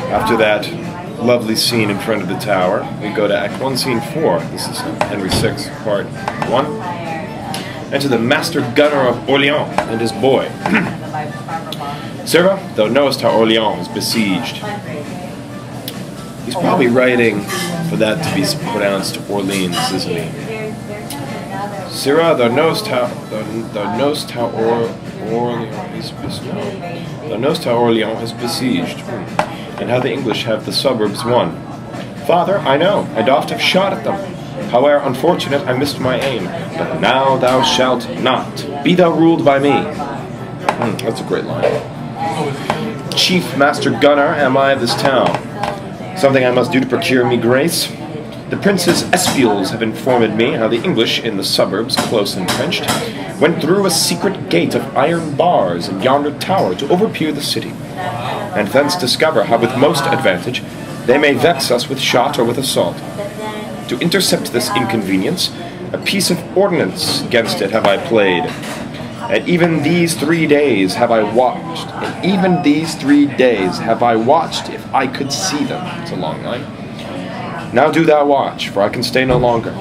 After that lovely scene in front of the tower, we go to Act 1, Scene 4. This is Henry VI, Part 1. Enter the Master Gunner of Orleans and his boy. Sirrah, thou knowest how Orleans is besieged. He's probably writing for that to be pronounced Orleans, isn't he? Sirrah, thou knowest how Orleans is besieged, and how the English have the suburbs won. Father, I know, and oft have shot at them. Howe'er unfortunate, I missed my aim. But now thou shalt not. Be thou ruled by me. That's a great line. Chief Master Gunner am I of this town. Something I must do to procure me grace. The prince's espials have informed me how the English in the suburbs, close entrenched, went through a secret gate of iron bars in yonder tower to overpeer the city, and thence discover how with most advantage they may vex us with shot or with assault. To intercept this inconvenience, a piece of ordnance against it have I played, and even these 3 days have I watched, if I could see them. It's a long line. Now do thou watch, for I can stay no longer.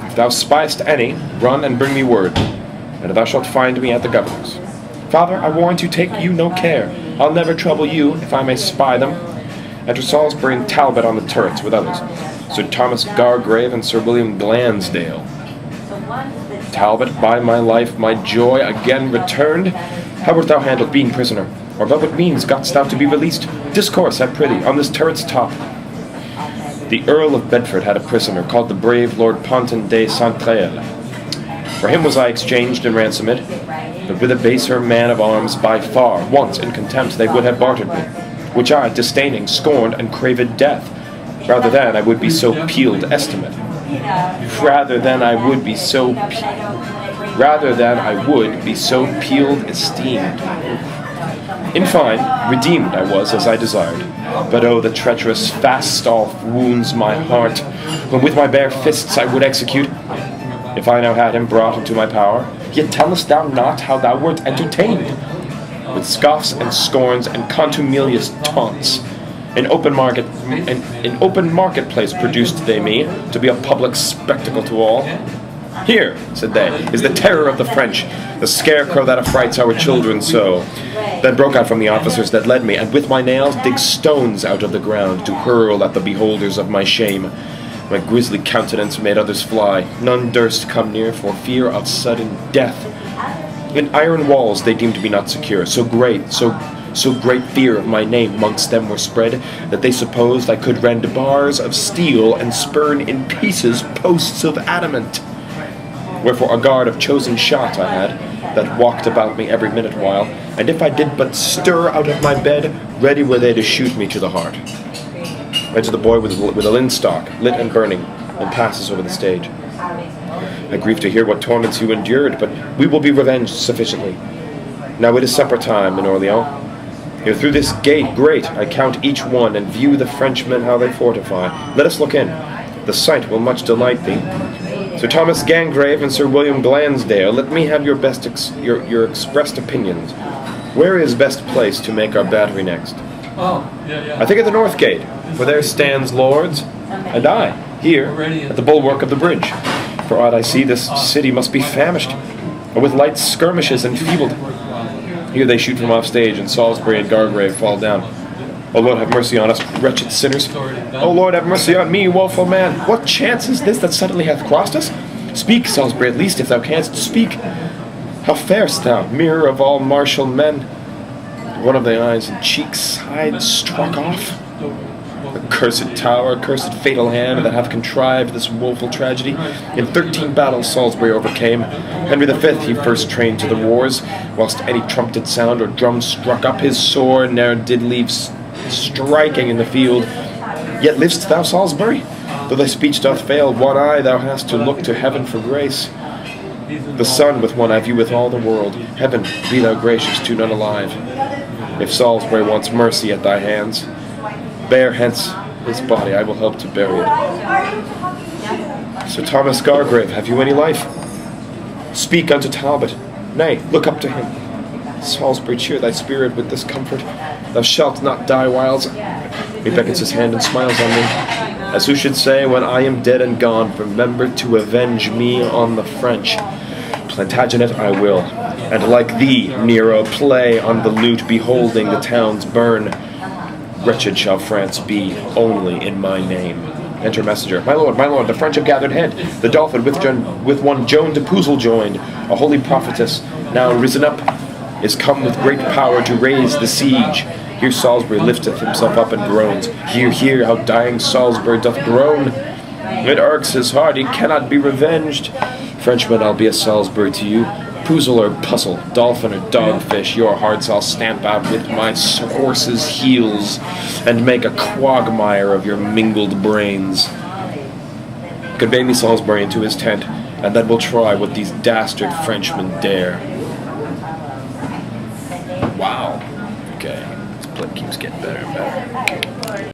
If thou spiest any, run and bring me word, and thou shalt find me at the governor's. Father, I warrant you, take you no care. I'll never trouble you, if I may spy them. Enter Salisbury and Talbot on the turrets with others, Sir Thomas Gargrave and Sir William Glansdale. Talbot, by my life, my joy again returned. How wert thou handled, being prisoner? Or by what means gotst thou to be released? Discourse, I prithee, on this turret's top. The Earl of Bedford had a prisoner called the brave Lord Ponton de Saintrailles. For him was I exchanged and ransomed, but with a baser man of arms by far, once in contempt they would have bartered me, which I, disdaining, scorned, and craved death, rather than I would be so peeled esteemed. In fine, redeemed I was as I desired. But oh, the treacherous fast-off wounds my heart, when with my bare fists I would execute. If I now had him brought into my power, yet tellest thou not how thou wert entertained? With scoffs and scorns and contumelious taunts. In open marketplace produced they me, to be a public spectacle to all. Here, said they, is the terror of the French, the scarecrow that affrights our children so. Then broke I from the officers that led me, and with my nails dig stones out of the ground, to hurl at the beholders of my shame. My grisly countenance made others fly. None durst come near for fear of sudden death. In iron walls they deemed me not secure, so great fear of my name mongst them were spread, that they supposed I could rend bars of steel and spurn in pieces posts of adamant. Wherefore a guard of chosen shot I had, that walked about me every minute while, and if I did but stir out of my bed, ready were they to shoot me to the heart. Enter the boy with a linstock, lit and burning, and passes over the stage. I grieve to hear what torments you endured, but we will be revenged sufficiently. Now it is supper time in Orleans. Here through this gate great I count each one, and view the Frenchmen how they fortify. Let us look in. The sight will much delight thee. Sir Thomas Gargrave and Sir William Glansdale, let me have your your expressed opinions. Where is best place to make our battery next? I think at the north gate, for there stands lords, and I, here, at the bulwark of the bridge. For aught I see, this city must be famished, or with light skirmishes enfeebled. Here they shoot from off stage, and Salisbury and Gargrave fall down. O Lord, have mercy on us, wretched sinners. O Lord, have mercy on me, woeful man. What chance is this that suddenly hath crossed us? Speak, Salisbury, at least, if thou canst speak. How farest thou, mirror of all martial men? One of thy eyes and cheeks side struck off. The cursed tower, cursed fatal hand that hath contrived this woeful tragedy. In 13 battles Salisbury overcame. Henry V he first trained to the wars, whilst any trumpet sound or drum struck up his sword, ne'er did leave striking in the field. Yet liv'st thou, Salisbury? Though thy speech doth fail, one eye thou hast to look to heaven for grace. The sun with one eye vieweth all the world. Heaven, be thou gracious to none alive. If Salisbury wants mercy at thy hands, bear hence his body, I will help to bury it. Sir Thomas Gargrave, have you any life? Speak unto Talbot. Nay, look up to him. Salisbury, cheer thy spirit with this comfort. Thou shalt not die whiles. He beckons his hand and smiles on me, as who should say, when I am dead and gone, remember to avenge me on the French. Plantagenet I will, and like thee, Nero, play on the lute, beholding the towns burn. Wretched shall France be, only in my name. Enter messenger. My lord, the French have gathered head. The Dolphin with one Joan de Pouzle joined, a holy prophetess, now risen up, is come with great power to raise the siege. Here Salisbury lifteth himself up and groans. Hear, how dying Salisbury doth groan. It irks his heart, he cannot be revenged. Frenchman, I'll be a Salisbury to you. Poozle or puzzle, dolphin or dogfish, your hearts I'll stamp out with my horse's heels, and make a quagmire of your mingled brains. Convey me Salisbury into his tent, and then we'll try what these dastard Frenchmen dare. Wow. Okay, this play keeps getting better and better.